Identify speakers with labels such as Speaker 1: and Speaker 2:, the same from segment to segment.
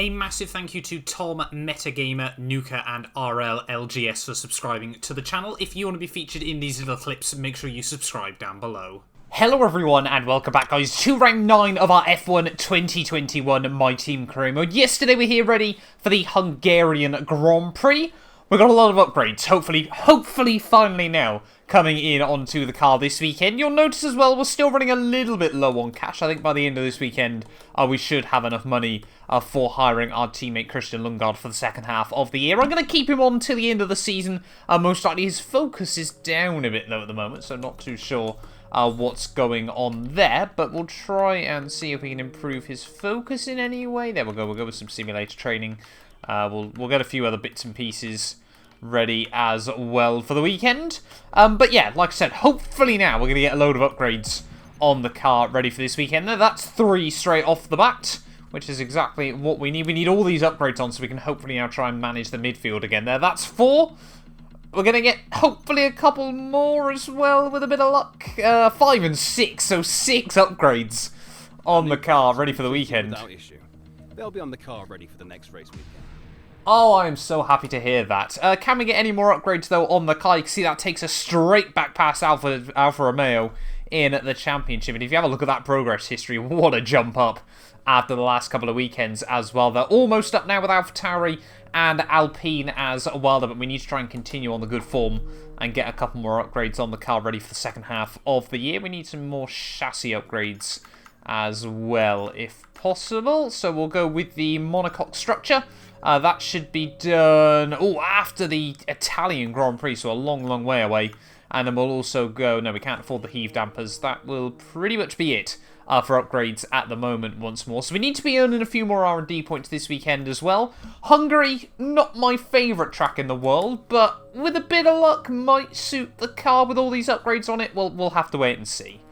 Speaker 1: A massive thank you to Tom, Metagamer, Nuka and RLLGS for subscribing to the channel. If you want to be featured in these little clips, make sure you subscribe down below. Hello everyone and welcome back guys to round 9 of our F1 2021 My Team Career Mode. Yesterday we're here ready for the Hungarian Grand Prix. We've got a lot of upgrades, hopefully finally now coming in onto the car this weekend. You'll notice as well we're still running a little bit low on cash. I think by the end of this weekend we should have enough money for hiring our teammate Christian Lundgaard for the second half of the year. I'm going to keep him on till the end of the season. Most likely his focus is down a bit though at the moment, so not too sure what's going on there, but we'll try and see if we can improve his focus in any way. There we go, we'll go with some simulator training. We'll get a few other bits and pieces ready as well for the weekend. But yeah, like I said, hopefully now we're going to get a load of upgrades on the car ready for this weekend. Now that's 3 straight off the bat, which is exactly what we need. We need all these upgrades on so we can hopefully now try and manage the midfield again there. That's 4. We're going to get hopefully a couple more as well with a bit of luck. 5 and 6, so 6 upgrades on the car ready for the weekend.
Speaker 2: Without issue. They'll be on the car ready for the next race weekend.
Speaker 1: Oh, I'm so happy to hear that. Can we get any more upgrades, though, on the car? You can see that takes us straight back past Alfa Romeo in the championship. And if you have a look at that progress history, what a jump up after the last couple of weekends as well. They're almost up now with AlphaTauri and Alpine as well, but we need to try and continue on the good form and get a couple more upgrades on the car ready for the second half of the year. We need some more chassis upgrades as well, if possible. So we'll go with the monocoque structure. That should be done after the Italian Grand Prix, so a long way away. And then we'll also go... No, we can't afford the heave dampers. That will pretty much be it for upgrades at the moment once more. So we need to be earning a few more R&D points this weekend as well. Hungary, not my favourite track in the world, but with a bit of luck might suit the car with all these upgrades on it. Well, we'll have to wait and see.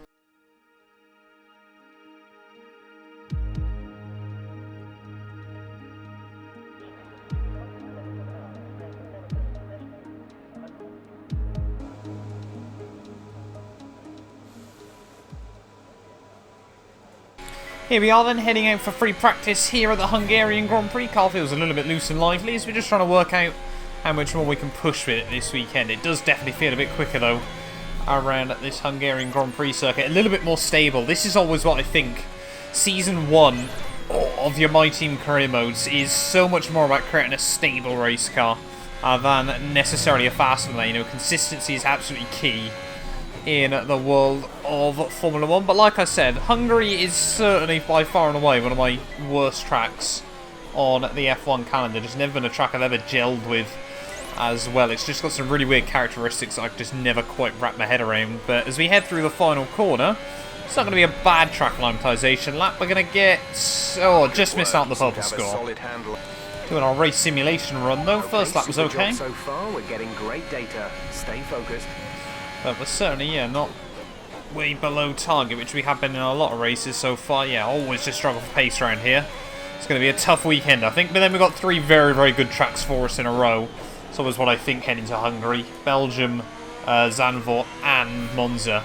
Speaker 1: Here we are then, heading out for free practice here at the Hungarian Grand Prix. Car feels a little bit loose and lively as we're just trying to work out how much more we can push with it this weekend. It does definitely feel a bit quicker though around this Hungarian Grand Prix circuit. A little bit more stable. This is always what I think Season 1 of your My Team Career Modes is so much more about creating a stable race car than necessarily a fast one. You know, consistency is absolutely key in the world of Formula 1, but like I said, Hungary is certainly by far and away one of my worst tracks on the F1 calendar. Just never been a track I've ever gelled with as well. It's just got some really weird characteristics that I just never quite wrap my head around. But as we head through the final corner, it's not going to be a bad track acclimatization lap. We're going to get... Oh, just missed out the purple score. Doing our race simulation run though. First lap was okay.
Speaker 3: So far, we're getting great data. Stay focused.
Speaker 1: But we're certainly, yeah, not way below target, which we have been in a lot of races so far. Yeah, always just struggle for pace around here. It's going to be a tough weekend, I think. But then we've got 3 very good tracks for us in a row. It's always what I think heading to Hungary. Belgium, Zandvoort and Monza.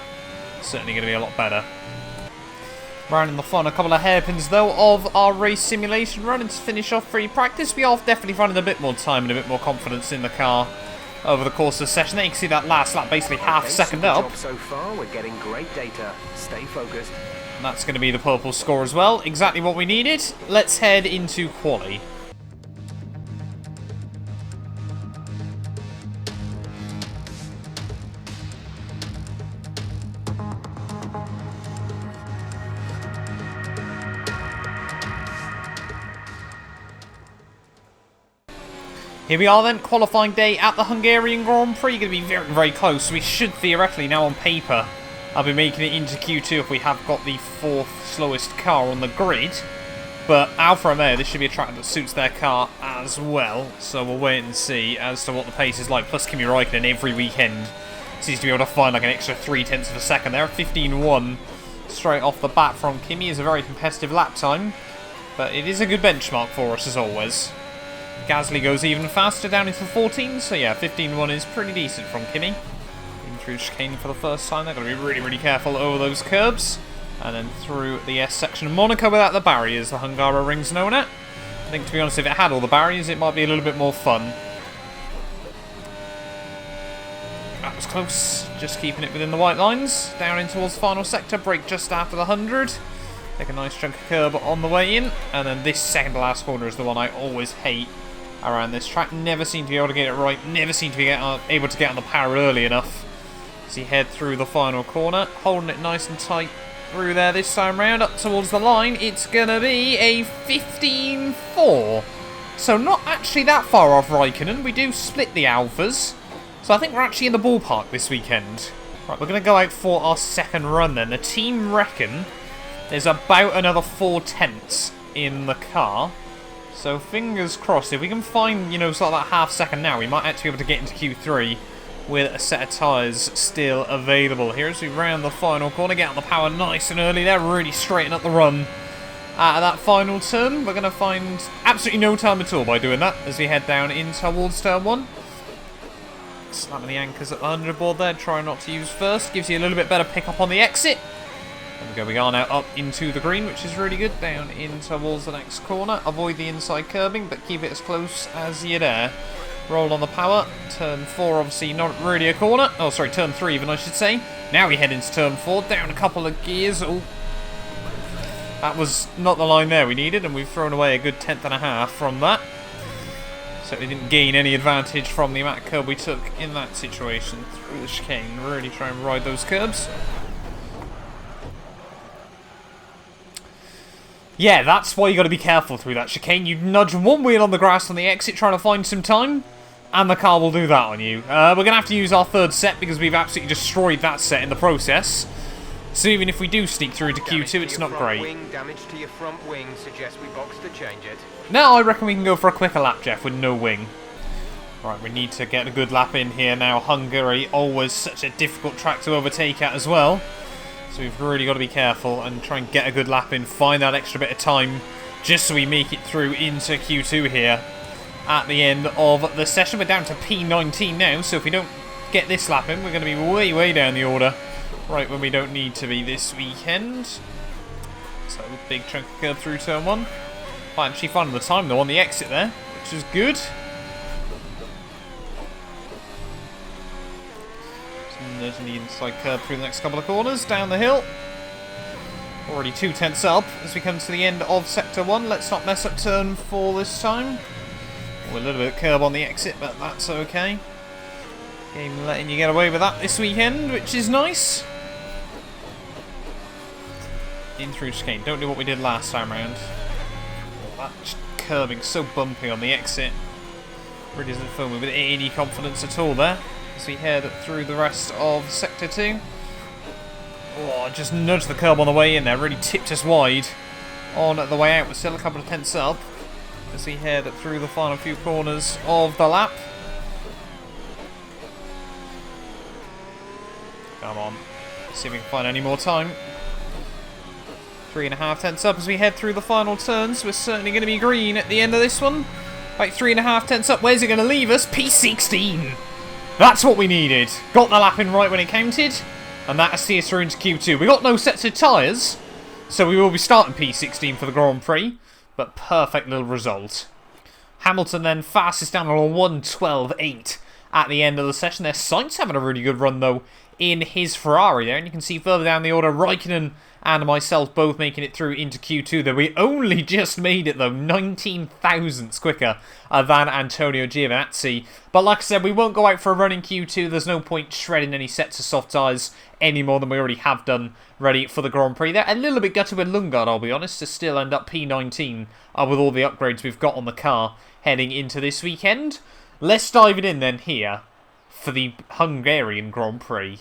Speaker 1: Certainly going to be a lot better. Rounding the fun, a couple of hairpins though of our race simulation run. And to finish off free practice, we are definitely finding a bit more time and a bit more confidence in the car over the course of the session. There you can see that last lap basically half a second up.
Speaker 3: So far, we're getting great data. Stay focused.
Speaker 1: And that's going to be the purple score as well. Exactly what we needed. Let's head into quali. Here we are then, qualifying day at the Hungarian Grand Prix. Going to be very close. We should theoretically now on paper I'll be making it into Q2 if we have got the 4th slowest car on the grid. But Alfa Romeo, this should be a track that suits their car as well. So we'll wait and see as to what the pace is like. Plus Kimi Räikkönen every weekend seems to be able to find like an extra 0.3 of a second there. 15.1 straight off the bat from Kimi is a very competitive lap time. But it is a good benchmark for us as always. Gasly goes even faster down into the 14, so yeah, 15.1 is pretty decent from Kimi. In through chicane for the first time, they're going to be really careful over those curbs. And then through the S section of Monaco without the barriers, the Hungaroring's known it. I think, to be honest, if it had all the barriers, it might be a little bit more fun. That was close. Just keeping it within the white lines. Down in towards the final sector. Brake just after the 100. Take a nice chunk of curb on the way in. And then this second to last corner is the one I always hate around this track. Never seem to be able to get it right. Never seem to be able to get on the power early enough. As you head through the final corner. Holding it nice and tight through there this time round. Up towards the line. It's going to be a 15.4. So not actually that far off Raikkonen. We do split the alphas. So I think we're actually in the ballpark this weekend. Right, we're going to go out for our second run then. The team reckon there's about another 4/10 in the car. So fingers crossed, if we can find, you know, sort of that half second now, we might actually be able to get into Q3 with a set of tyres still available here as we round the final corner. Get on the power nice and early there, really straighten up the run. Out of that final turn, we're going to find absolutely no time at all by doing that as we head down in towards turn 1. Slamming the anchors at the 100 board there, trying not to use first. Gives you a little bit better pickup on the exit. There we go, we are now up into the green, which is really good. Down in towards the next corner. Avoid the inside curbing, but keep it as close as you dare. Roll on the power. Turn 4, obviously not really a corner. Oh, sorry, turn 3 even, I should say. Now we head into turn 4, down a couple of gears. Oh, that was not the line there we needed, and we've thrown away a good 1/10.5 from that. So we didn't gain any advantage from the amount of curb we took in that situation. Through the chicane, really try and ride those curbs. Yeah, that's why you got to be careful through that chicane. You nudge one wheel on the grass on the exit trying to find some time, and the car will do that on you. We're going to have to use our third set because we've absolutely destroyed that set in the process. So even if we do sneak through into Q2, it's not great.
Speaker 3: Damage to your front wing suggests we box to change it.
Speaker 1: Now I reckon we can go for a quicker lap, Jeff, with no wing. Right, we need to get a good lap in here now. Hungary, always such a difficult track to overtake at as well. So we've really got to be careful and try and get a good lap in. Find that extra bit of time just so we make it through into Q2 here. At the end of the session, we're down to P19 now. So if we don't get this lap in, we're going to be way, way down the order. Right when we don't need to be this weekend. So big chunk of curb through turn 1. Might actually find the time though on the exit there, which is good. There's the inside curb through the next couple of corners, down the hill. Already 2/10 up as we come to the end of sector 1. Let's not mess up turn 4 this time. Oh, a little bit of curb on the exit, but that's okay. Game letting you get away with that this weekend, which is nice. In through chicane. Don't do what we did last time round. That curbing so bumpy on the exit. Really doesn't fill me with any confidence at all there. As we head through the rest of sector 2. Oh, just nudged the curb on the way in there. Really tipped us wide on the way out. We're still a couple of tenths up as we head through the final few corners of the lap. Come on. See if we can find any more time. 3.5 tenths up as we head through the final turns. We're certainly going to be green at the end of this one. Like 3.5 tenths up. Where's it going to leave us? P16. That's what we needed. Got the lap in right when it counted. And that sees us through into Q2. We got no sets of tyres. So we will be starting P16 for the Grand Prix. But perfect little result. Hamilton then fastest down on a 1:12.8 at the end of the session. Their Sainz having a really good run though in his Ferrari there. And you can see further down the order, Raikkonen and myself both making it through into Q2 there. We only just made it though, 19 thousandths quicker than Antonio Giovinazzi. But like I said, we won't go out for a run in Q2. There's no point shredding any sets of soft tyres any more than we already have done ready for the Grand Prix there. A little bit gutted with Lundgaard, I'll be honest, to still end up P19 with all the upgrades we've got on the car heading into this weekend. Let's dive it in then here for the Hungarian Grand Prix.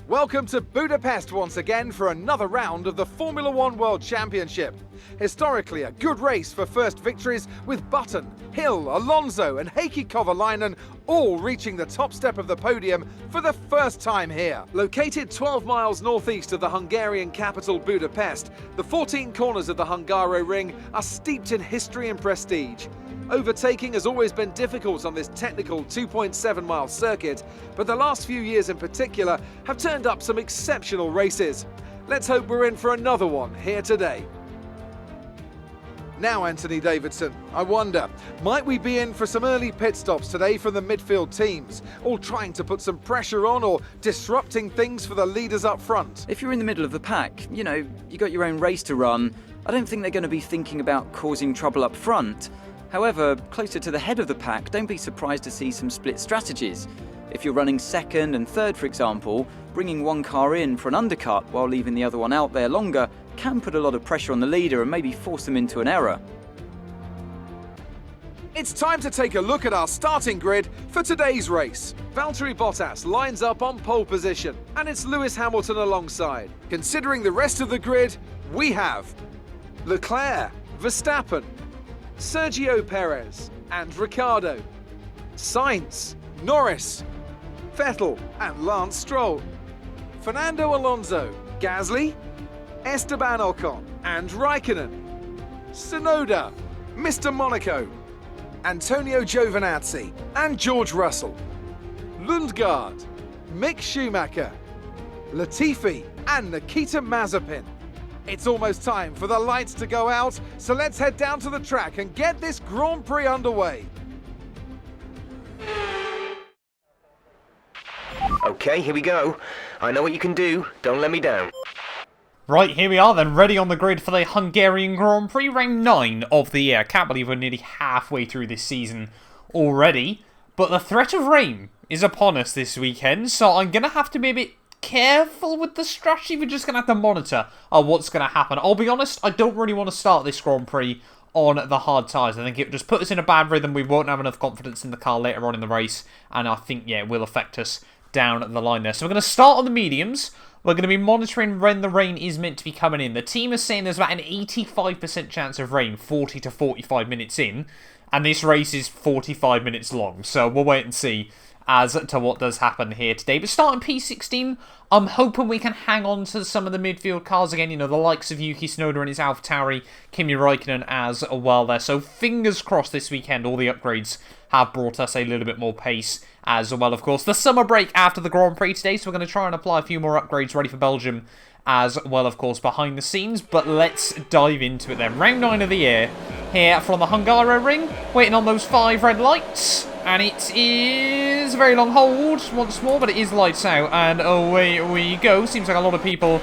Speaker 4: Welcome to Budapest once again for another round of the Formula One World Championship. Historically a good race for first victories with Button, Hill, Alonso and Heikki Kovalainen all reaching the top step of the podium for the first time here. Located 12 miles northeast of the Hungarian capital Budapest, the 14 corners of the Hungaroring are steeped in history and prestige. Overtaking has always been difficult on this technical 2.7-mile circuit, but the last few years in particular have turned up some exceptional races. Let's hope we're in for another one here today. Now, Anthony Davidson, I wonder, might we be in for some early pit stops today from the midfield teams, all trying to put some pressure on or disrupting things for the leaders up front?
Speaker 5: If you're in the middle of the pack, you got your own race to run, I don't think they're going to be thinking about causing trouble up front. However, closer to the head of the pack, don't be surprised to see some split strategies. If you're running second and third, for example, bringing one car in for an undercut while leaving the other one out there longer can put a lot of pressure on the leader and maybe force them into an error.
Speaker 4: It's time to take a look at our starting grid for today's race. Valtteri Bottas lines up on pole position, and it's Lewis Hamilton alongside. Considering the rest of the grid, we have Leclerc, Verstappen, Sergio Perez and Ricciardo, Sainz, Norris, Vettel and Lance Stroll, Fernando Alonso, Gasly, Esteban Ocon and Raikkonen, Tsunoda, Mr. Monaco, Antonio Giovinazzi and George Russell, Lundgaard, Mick Schumacher, Latifi and Nikita Mazepin. It's almost time for the lights to go out, so let's head down to the track and get this Grand Prix underway.
Speaker 3: Okay, here we go. I know what you can do. Don't let me down.
Speaker 1: Right, here we are then, ready on the grid for the Hungarian Grand Prix, round 9 of the year. I can't believe we're nearly halfway through this season already. But the threat of rain is upon us this weekend, so I'm going to have to be a bit careful with the strategy. We're just going to have to monitor what's going to happen. I'll be honest, I don't really want to start this Grand Prix on the hard tyres. I think it will just put us in a bad rhythm. We won't have enough confidence in the car later on in the race, and I think, yeah, it will affect us down the line there. So we're going to start on the mediums. We're going to be monitoring when the rain is meant to be coming in. The team is saying there's about an 85% chance of rain 40 to 45 minutes in, and this race is 45 minutes long. So we'll wait and see as to what does happen here today. But starting P16, I'm hoping we can hang on to some of the midfield cars again. You know, the likes of Yuki Tsunoda and his AlphaTauri, Kimi Raikkonen as well there. So fingers crossed this weekend all the upgrades have brought us a little bit more pace as well. Of course, the summer break after the Grand Prix today, so we're going to try and apply a few more upgrades ready for Belgium as well, of course, behind the scenes. But let's dive into it then. Round 9 of the year here from the Hungaroring, waiting on those 5 red lights. And it is a very long hold once more, but it is lights out. And away we go. Seems like a lot of people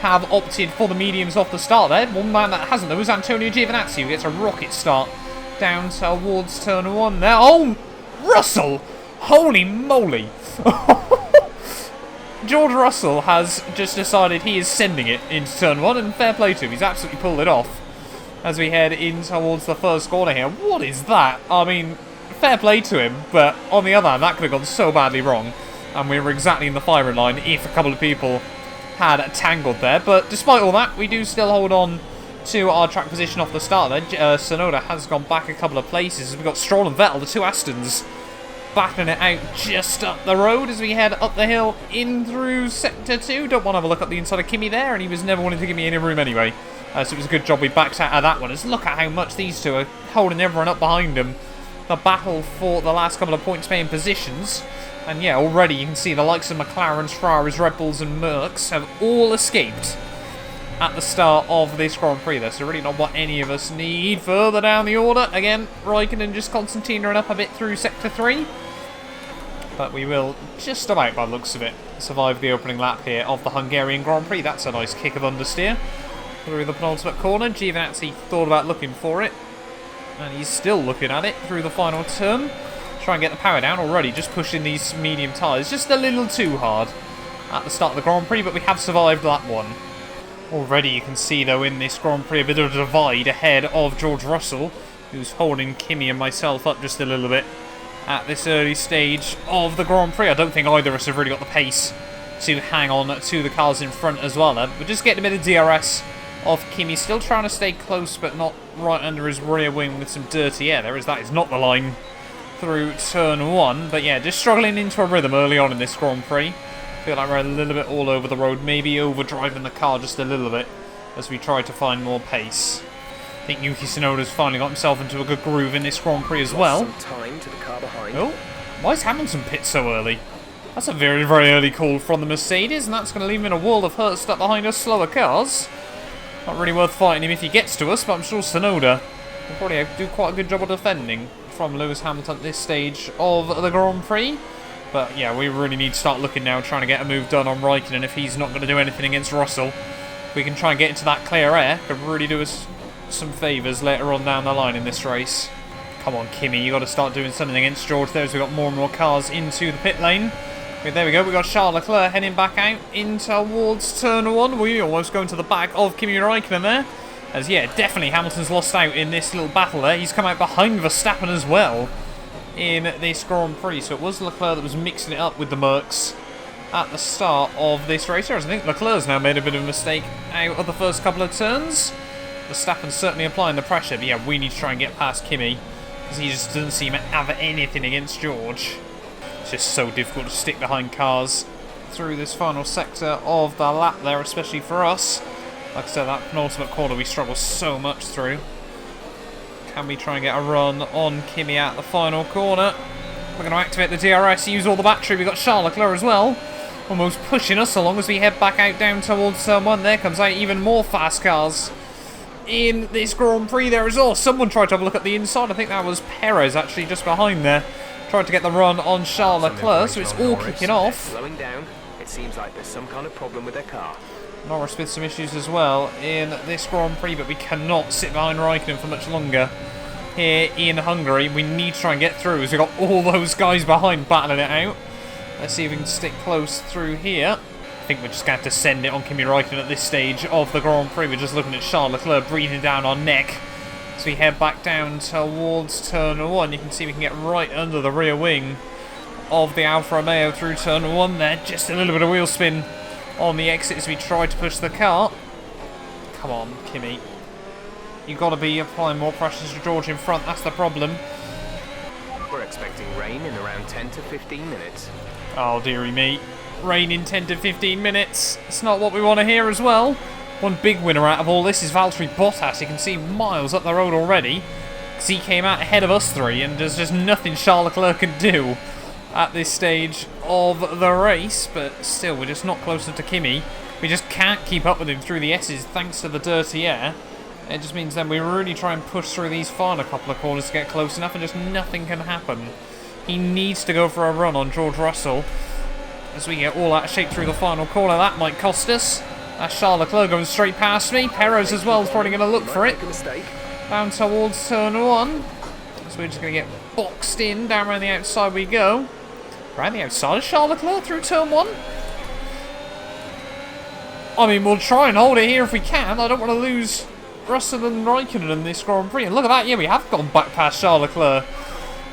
Speaker 1: have opted for the mediums off the start there. One man that hasn't, though, is Antonio Giovinazzi, who gets a rocket start down towards turn 1 there. Oh, Russell! Holy moly! George Russell has just decided he is sending it into turn 1, and fair play to him. He's absolutely pulled it off as we head in towards the first corner here. What is that? I mean, fair play to him, but on the other hand, that could have gone so badly wrong, and we were exactly in the firing line if a couple of people had tangled there. But despite all that, we do still hold on to our track position off the start there. Tsunoda has gone back a couple of places. We've got Stroll and Vettel, the two Astons, battling it out just up the road as we head up the hill in through Sector 2. Don't want to have a look at the inside of Kimi there, and he was never wanting to give me any room anyway. So it was a good job we backed out of that one. Just look at how much these two are holding everyone up behind them. The battle for the last couple of points paying positions. And yeah, already you can see the likes of McLaren's, Ferrari's, Red Bulls and Mercs have all escaped at the start of this Grand Prix there. So really not what any of us need. Further down the order, again, Raikkonen just Constantine up a bit through Sector 3. But we will just about, by the looks of it, survive the opening lap here of the Hungarian Grand Prix. That's a nice kick of understeer through the penultimate corner. Giovinazzi thought about looking for it, and he's still looking at it through the final turn. Try and get the power down already, just pushing these medium tyres just a little too hard at the start of the Grand Prix, but we have survived that one. Already you can see, though, in this Grand Prix a bit of a divide ahead of George Russell, who's holding Kimi and myself up just a little bit at this early stage of the Grand Prix. I don't think either of us have really got the pace to hang on to the cars in front as well. We're just getting a bit of DRS of Kimi, still trying to stay close but not right under his rear wing with some dirty air. There is that is not the line through turn 1, but yeah, just struggling into a rhythm early on in this Grand Prix. Feel like we're a little bit all over the road, maybe overdriving the car just a little bit as we try to find more pace. I think Yuki Tsunoda's finally got himself into a good groove in this Grand Prix as well.
Speaker 3: Some time to the car behind.
Speaker 1: Oh, why is Hamilton pit so early? That's a very, very early call from the Mercedes, and that's going to leave him in a world of hurt stuck behind us slower cars. Not really worth fighting him if he gets to us, but I'm sure Tsunoda We'll probably do quite a good job of defending from Lewis Hamilton at this stage of the Grand Prix. But yeah, we really need to start looking now, trying to get a move done on Raikkonen if he's not going to do anything against Russell. If we can try and get into that clear air, could really do us some favours later on down the line in this race. Come on, Kimi, you got to start doing something against George there as we've got more and more cars into the pit lane. Okay, there we go, we've got Charles Leclerc heading back out in towards turn 1. We almost going to the back of Kimi Raikkonen there. As yeah, definitely Hamilton's lost out in this little battle there. He's come out behind Verstappen as well in this Grand Prix. So it was Leclerc that was mixing it up with the Mercs at the start of this race. Whereas I think Leclerc's now made a bit of a mistake out of the first couple of turns. Verstappen's certainly applying the pressure, but yeah, we need to try and get past Kimi because he just doesn't seem to have anything against George. It's just so difficult to stick behind cars through this final sector of the lap there, especially for us. Like I said, that penultimate corner we struggle so much through. Can we try and get a run on Kimi at the final corner? We're going to activate the DRS, use all the battery. We've got Charles Leclerc as well, almost pushing us along as we head back out down towards turn 1. There comes out even more fast cars in this Grand Prix there as well. Someone tried to have a look at the inside. I think that was Perez actually just behind there. Tried to get the run on Charles Leclerc, so it's all kicking off.
Speaker 3: Slowing down. It seems like there's some kind of problem with their car.
Speaker 1: Norris with some issues as well in this Grand Prix, but we cannot sit behind Raikkonen for much longer here in Hungary. We need to try and get through as we've got all those guys behind battling it out. Let's see if we can stick close through here. I think we're just going to have to send it on Kimi Raikkonen at this stage of the Grand Prix. We're just looking at Charles Leclerc breathing down our neck as we head back down towards turn 1. You can see we can get right under the rear wing of the Alfa Romeo through turn 1 there. Just a little bit of wheel spin on the exit as we try to push the car. Come on, Kimi. You've got to be applying more pressure to George in front. That's the problem.
Speaker 3: We're expecting rain in around 10 to 15 minutes.
Speaker 1: Oh, dearie me. Rain in 10 to 15 minutes. It's not what we want to hear as well. One big winner out of all this is Valtteri Bottas. You can see miles up the road already, because he came out ahead of us three, and there's just nothing Charles Leclerc can do at this stage of the race. But still, we're just not close enough to Kimi. We just can't keep up with him through the S's thanks to the dirty air. It just means then we really try and push through these final couple of corners to get close enough, and just nothing can happen. He needs to go for a run on George Russell as we get all out of shape through the final corner. That might cost us. That's Charles Leclerc going straight past me. Perez as well is probably going to look for it. Down towards turn 1. So we're just going to get boxed in. Down around the outside we go. Around the outside of Charles Leclerc through turn 1. I mean, we'll try and hold it here if we can. I don't want to lose Russell and Raikkonen in this Grand Prix. And look at that. Yeah, we have gone back past Charles Leclerc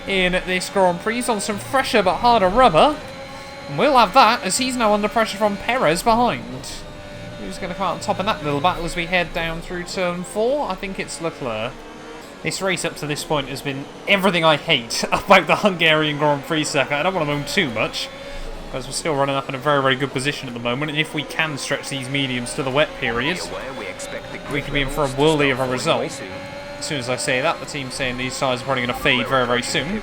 Speaker 1: in this Grand Prix. He's on some fresher but harder rubber. And we'll have that as he's now under pressure from Perez behind. Who's going to come out on top in that little battle as we head down through turn 4? I think it's Leclerc. This race up to this point has been everything I hate about the Hungarian Grand Prix circuit. I don't want to moan too much, because we're still running up in a very, very good position at the moment. And if we can stretch these mediums to the wet periods, we can be in for a worldly of a result. As soon as I say that, the team's saying these tyres are probably going to fade very, very soon.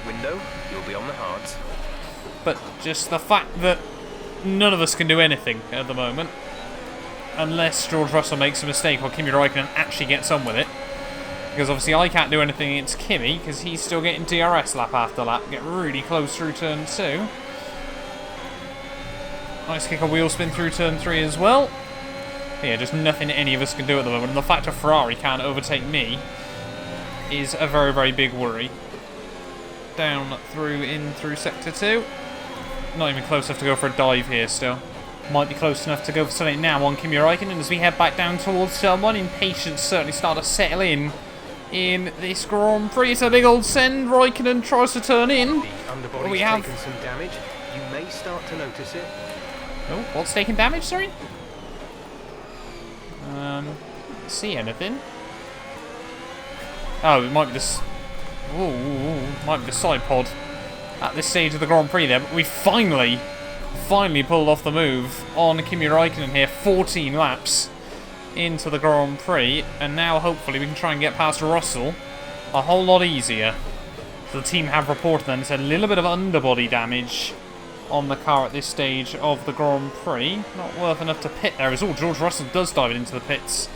Speaker 1: But just the fact that none of us can do anything at the moment, unless George Russell makes a mistake or Kimi Raikkonen actually gets on with it. Because obviously I can't do anything against Kimi, because he's still getting DRS lap after lap. Get really close through turn 2. Nice kick a wheel spin through turn 3 as well. But yeah, just nothing any of us can do at the moment. And the fact that Ferrari can't overtake me is a very, very big worry. Down through, in through sector 2. Not even close enough to go for a dive here still. Might be close enough to go for something now on Kimi Raikkonen as we head back down towards turn 1. Impatience certainly start to settle in this Grand Prix. It's a big old send. Raikkonen tries to turn in.
Speaker 3: The underbody's taken some damage. You may start to notice it.
Speaker 1: Oh, what's taking damage, sorry? See anything? Oh, it might be this. Might be the side pod at this stage of the Grand Prix there. But we finally pulled off the move on Kimi Raikkonen here. 14 laps into the Grand Prix, and now hopefully we can try and get past Russell a whole lot easier. So the team have reported then it's a little bit of underbody damage on the car at this stage of the Grand Prix. Not worth enough to pit there as all. George Russell does dive into the pits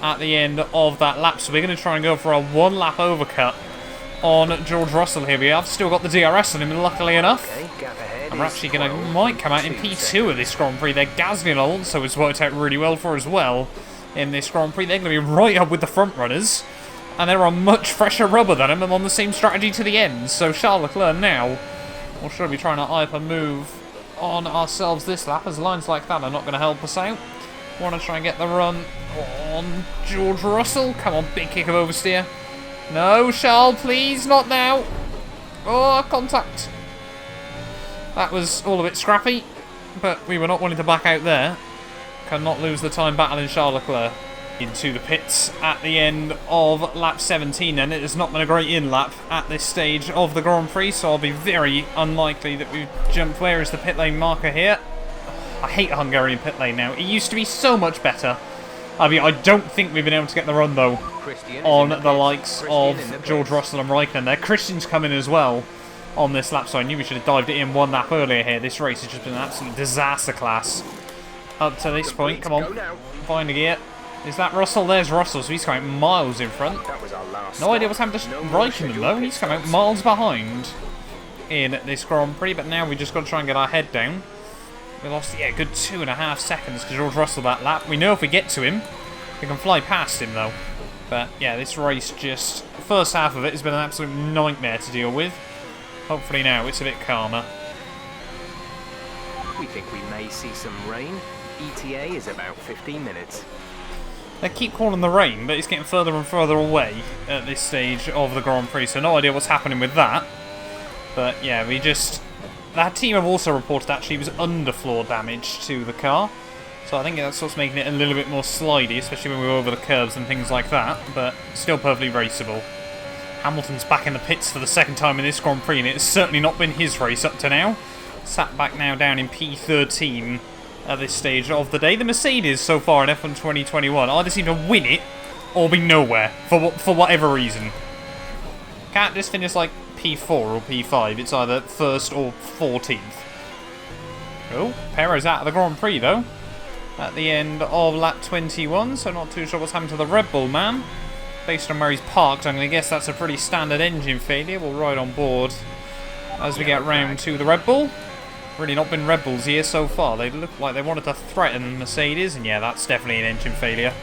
Speaker 1: at the end of that lap. So we're going to try and go for a 1-lap overcut on George Russell here. We have still got the DRS on him, luckily enough.
Speaker 3: Okay, gap ahead
Speaker 1: And we're
Speaker 3: is
Speaker 1: actually going to
Speaker 3: 12,
Speaker 1: might come out in P2 of this Grand Prix. Their Gasly and Alonso has worked out really well for as well in this Grand Prix. They're going to be right up with the front runners, and they're on much fresher rubber than him and on the same strategy to the end. So Charles Leclerc now will surely be trying to eye up a move on ourselves this lap, as lines like that are not going to help us out. Want to try and get the run on George Russell. Come on, big kick of oversteer. No, Charles, please, not now. Oh, contact. That was all a bit scrappy, but we were not wanting to back out there. Cannot lose the time battling Charles Leclerc. Into the pits at the end of lap 17, and it has not been a great in-lap at this stage of the Grand Prix, so I'll be very unlikely that we jump. Where is the pit lane marker here? I hate a Hungarian pit lane now. It used to be so much better. I mean, I don't think we've been able to get the run, though, on the likes of George Russell and Raikkonen there. Christian's coming as well on this lap, so I knew we should have dived it in 1 lap earlier here. This race has just been an absolute disaster class up to this point. Come on, find a gear. Is that Russell? There's Russell, so he's coming out miles in front.
Speaker 3: That was our last
Speaker 1: No idea what's happened to Raikkonen, though. He's coming out miles behind in this Grand Prix, but now we just got to try and get our head down. We lost, yeah, a good 2.5 seconds to George Russell that lap. We know if we get to him, we can fly past him, though. But, yeah, this race just... The first half of it has been an absolute nightmare to deal with. Hopefully now it's a bit calmer.
Speaker 3: We think we may see some rain. ETA is about 15 minutes.
Speaker 1: They keep calling the rain, but it's getting further and further away at this stage of the Grand Prix, so no idea what's happening with that. But yeah, we just... That team have also reported actually it was underfloor damage to the car, so I think that's what's making it a little bit more slidey, especially when we were over the curbs and things like that, but still perfectly raceable. Hamilton's back in the pits for the second time in this Grand Prix, and it's certainly not been his race up to now. Sat back now down in P13. At this stage of the day. The Mercedes so far in F1 2021 either seem to win it or be nowhere for whatever reason. Can't just finish like P4 or P5. It's either 1st or 14th. Oh, Perez out of the Grand Prix though at the end of lap 21, so not too sure what's happened to the Red Bull man. Based on where he's parked, I'm going to guess that's a pretty standard engine failure. We'll ride on board as we get round to the Red Bull. Really not been Red Bulls here so far. They look like they wanted to threaten Mercedes, and yeah, that's definitely an engine failure.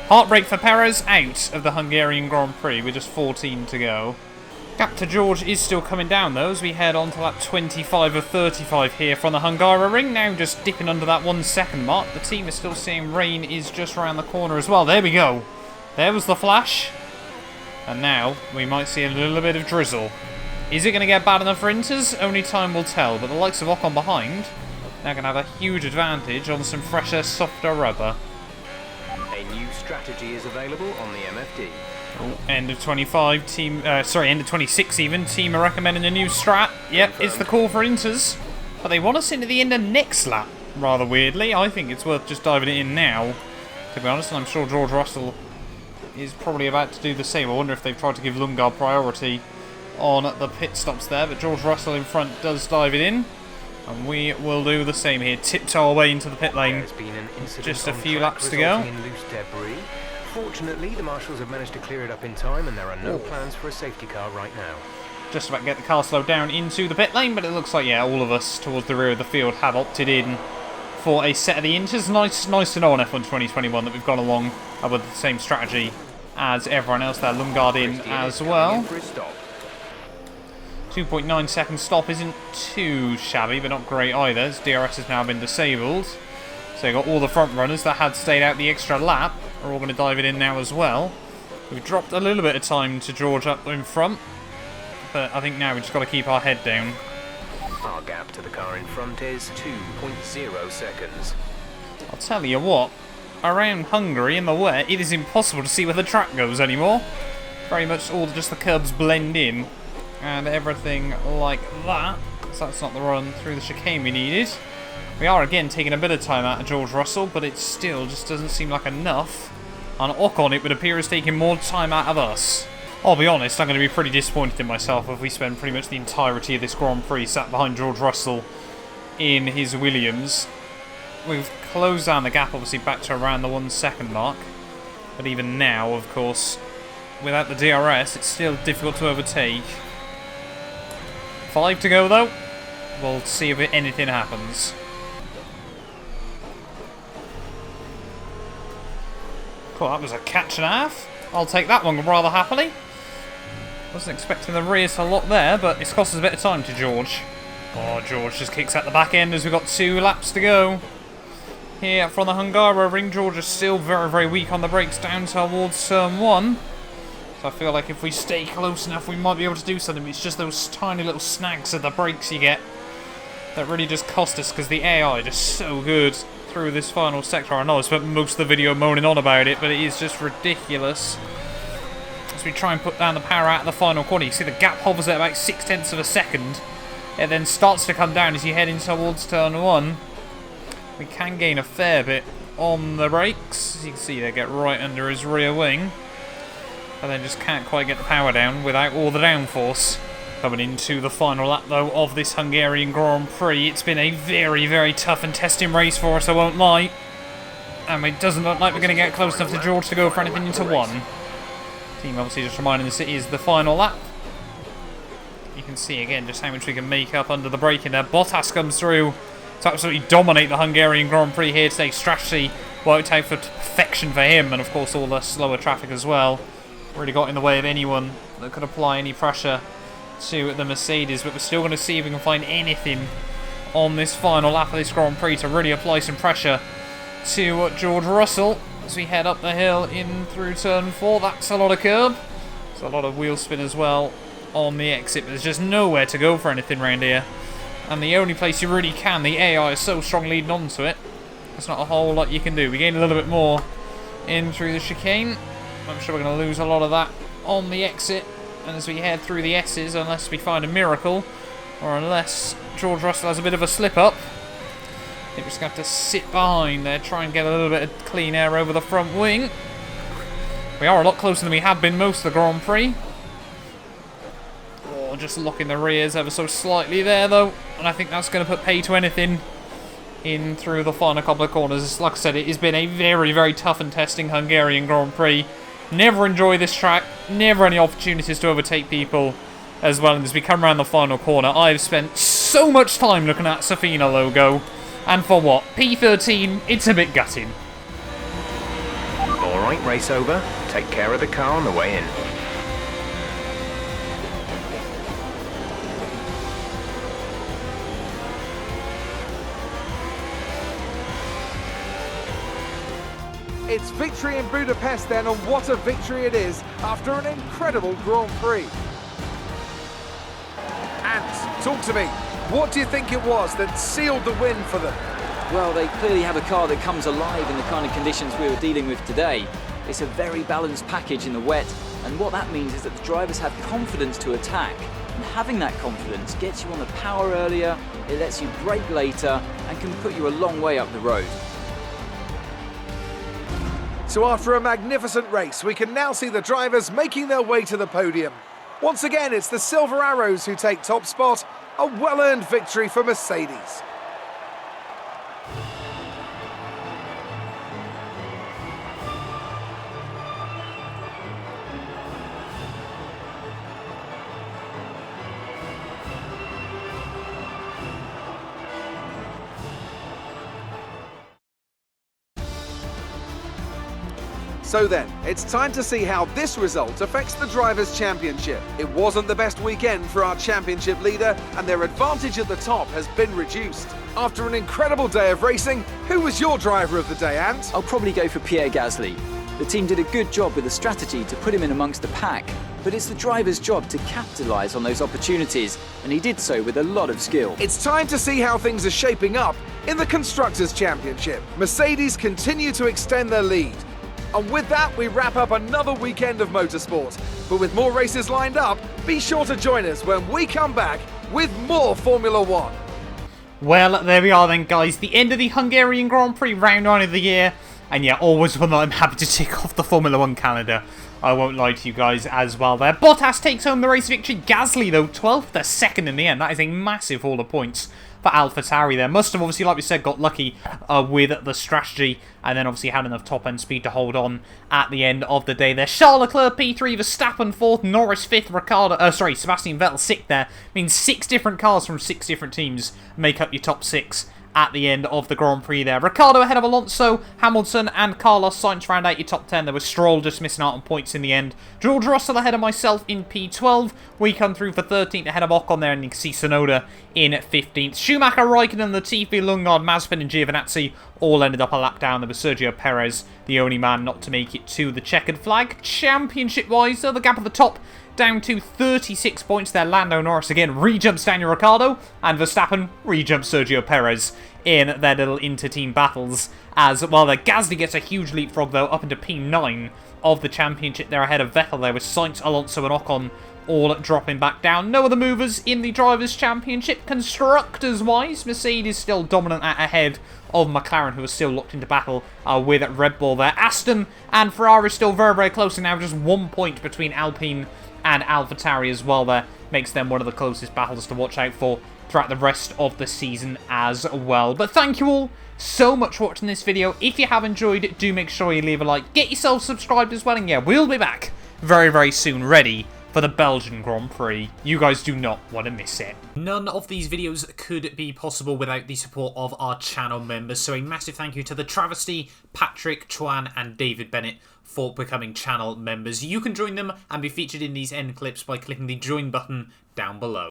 Speaker 1: Heartbreak for Perez, out of the Hungarian Grand Prix with just 14 to go. Gap to George is still coming down though as we head on to lap 25 of 35 here from the Hungaroring. Now just dipping under that 1 second mark. The team is still seeing rain is just around the corner as well. There we go. There was the flash. And now we might see a little bit of drizzle. Is it going to get bad enough for Inters? Only time will tell, but the likes of Ocon behind, they're going to have a huge advantage on some fresher, softer rubber.
Speaker 3: A new strategy is available on the MFD.
Speaker 1: Oh, end of 25, end of 26 even, team are recommending a new strat. Yep, it's the call for Inters, but they want us into the end of next lap, rather weirdly. I think it's worth just diving it in now, to be honest, and I'm sure George Russell is probably about to do the same. I wonder if they've tried to give Lundgaard priority on the pit stops there, but George Russell in front does dive it in, and we will do the same here. Tiptoe away into the pit lane.
Speaker 3: There's been an incident
Speaker 1: Just a
Speaker 3: on
Speaker 1: few
Speaker 3: track
Speaker 1: laps to go.
Speaker 3: resulting in loose debris. Fortunately, the marshals have managed to clear it up in time, and there are no plans for a safety car right now.
Speaker 1: Just about to get the car slowed down into the pit lane, but it looks like, yeah, all of us towards the rear of the field have opted in for a set of the Inters. Nice to know on F1 2021 that we've gone along with the same strategy as everyone else there. Lundgaard in as well. 2.9 second stop isn't too shabby, but not great either, as DRS has now been disabled. So you've got all the front runners that had stayed out the extra lap are all going to dive it in now as well. We've dropped a little bit of time to George up in front, but I think now we've just got to keep our head down.
Speaker 3: Our gap to the car in front is 2.0 seconds.
Speaker 1: I'll tell you what, around Hungary in the wet, it is impossible to see where the track goes anymore. Very much all just the curbs blend in and everything like that. So that's not the run through the chicane we needed. We are again taking a bit of time out of George Russell, but it still just doesn't seem like enough. On Ocon, it would appear is taking more time out of us. I'll be honest, I'm going to be pretty disappointed in myself if we spend pretty much the entirety of this Grand Prix sat behind George Russell in his Williams. We've closed down the gap, obviously, back to around the 1 second mark. But even now, of course, without the DRS, it's still difficult to overtake. 5 to go, though. We'll see if anything happens. Cool, that was a catch and a half. I'll take that one rather happily. Wasn't expecting the rears to lock there, but it's cost us a bit of time to George. Oh, George just kicks at the back end as we've got 2 laps to go. Here from the Hungaroring, George is still very, very weak on the brakes down towards turn 1. So I feel like if we stay close enough, we might be able to do something. It's just those tiny little snags of the brakes you get that really just cost us, because the AI is just so good through this final sector. I know I spent most of the video moaning on about it, but it is just ridiculous. As we try and put down the power out of the final corner, you see the gap hovers at about 0.6 of a second. It then starts to come down as you head in towards turn 1. We can gain a fair bit on the brakes. As you can see, they get right under his rear wing. And then just can't quite get the power down without all the downforce. Coming into the final lap, though, of this Hungarian Grand Prix. It's been a very, very tough and testing race for us, I won't lie. And it doesn't look like we're going to get close enough to George to go for anything into 1. Team obviously just reminding us it is the final lap. You can see again just how much we can make up under the braking there. Bottas comes through to absolutely dominate the Hungarian Grand Prix here today. Strategy worked out for perfection for him, and of course all the slower traffic as well. Really got in the way of anyone that could apply any pressure to the Mercedes, but we're still going to see if we can find anything on this final lap of this Grand Prix to really apply some pressure to George Russell as we head up the hill in through turn 4. That's a lot of curb. There's a lot of wheel spin as well on the exit, but there's just nowhere to go for anything around here. And the only place you really can, the AI is so strong leading onto it. There's not a whole lot you can do. We gain a little bit more in through the chicane. I'm sure we're going to lose a lot of that on the exit. And as we head through the S's, unless we find a miracle, or unless George Russell has a bit of a slip-up, I think we're just going to have to sit behind there, try and get a little bit of clean air over the front wing. We are a lot closer than we have been most of the Grand Prix. Oh, just locking the rears ever so slightly there, though. And I think that's going to put pay to anything in through the final couple of corners. Like I said, it has been a very, very tough and testing Hungarian Grand Prix. Never enjoy this track, never any opportunities to overtake people as well. And as we come around the final corner, I've spent so much time looking at Safina logo. And for what? P13, it's a bit gutting.
Speaker 3: Alright, race over. Take care of the car on the way in.
Speaker 4: It's victory in Budapest then, and what a victory it is after an incredible Grand Prix. Ant, talk to me. What do you think it was that sealed the win for them?
Speaker 5: Well, they clearly have a car that comes alive in the kind of conditions we were dealing with today. It's a very balanced package in the wet, and what that means is that the drivers have confidence to attack. And having that confidence gets you on the power earlier, it lets you brake later, and can put you a long way up the road.
Speaker 4: So after a magnificent race, we can now see the drivers making their way to the podium. Once again, it's the Silver Arrows who take top spot, a well-earned victory for Mercedes. So then, it's time to see how this result affects the Drivers' Championship. It wasn't the best weekend for our championship leader, and their advantage at the top has been reduced. After an incredible day of racing, who was your driver of the day, Ant?
Speaker 5: I'll probably go for Pierre Gasly. The team did a good job with the strategy to put him in amongst the pack, but it's the driver's job to capitalise on those opportunities, and he did so with a lot of skill.
Speaker 4: It's time to see how things are shaping up in the Constructors' Championship. Mercedes continue to extend their lead. And with that, we wrap up another weekend of motorsport. But with more races lined up, be sure to join us when we come back with more Formula One.
Speaker 1: Well, there we are then, guys. The end of the Hungarian Grand Prix, round 9 of the year. And yeah, always one that I'm happy to tick off the Formula One calendar. I won't lie to you guys as well there. Bottas takes home the race victory. Gasly, though, 12th, the second in the end. That is a massive haul of points for AlphaTauri there. Must have, obviously, like we said, got lucky with the strategy, and then obviously had enough top-end speed to hold on at the end of the day there. Charles Leclerc P3, Verstappen 4th, Norris 5th, Sebastian Vettel 6th there. Means 6 different cars from 6 different teams make up your top 6 at the end of the Grand Prix there. Ricciardo ahead of Alonso, Hamilton and Carlos Sainz round out your top 10. There was Stroll just missing out on points in the end. George Russell ahead of myself in P12. We come through for 13th ahead of Ocon there, and you can see Tsunoda in 15th. Schumacher, Raikkonen, Latifi, Lundgaard, Mazepin and Giovinazzi all ended up a lap down. There was Sergio Perez, the only man not to make it to the checkered flag. Championship-wise, though, the gap at the top down to 36 points there. Lando Norris again re-jumps Daniel Ricciardo, and Verstappen re-jumps Sergio Perez in their little inter-team battles as well. The Gasly gets a huge leapfrog, though, up into P9 of the championship. They're ahead of Vettel there, with Sainz, Alonso and Ocon all dropping back down. No other movers in the Drivers' Championship. Constructors-wise, Mercedes still dominant ahead of McLaren, who are still locked into battle with Red Bull there. Aston and Ferrari still very, very close, and now just 1 point between Alpine and AlphaTauri as well there. Makes them one of the closest battles to watch out for throughout the rest of the season as well. But thank you all so much for watching this video. If you have enjoyed it, do make sure you leave a like. Get yourself subscribed as well, and yeah, we'll be back very, very soon, ready for the Belgian Grand Prix. You guys do not want to miss it. None of these videos could be possible without the support of our channel members, so a massive thank you to the Travesty, Patrick, Chuan and David Bennett for becoming channel members. You can join them and be featured in these end clips by clicking the join button down below.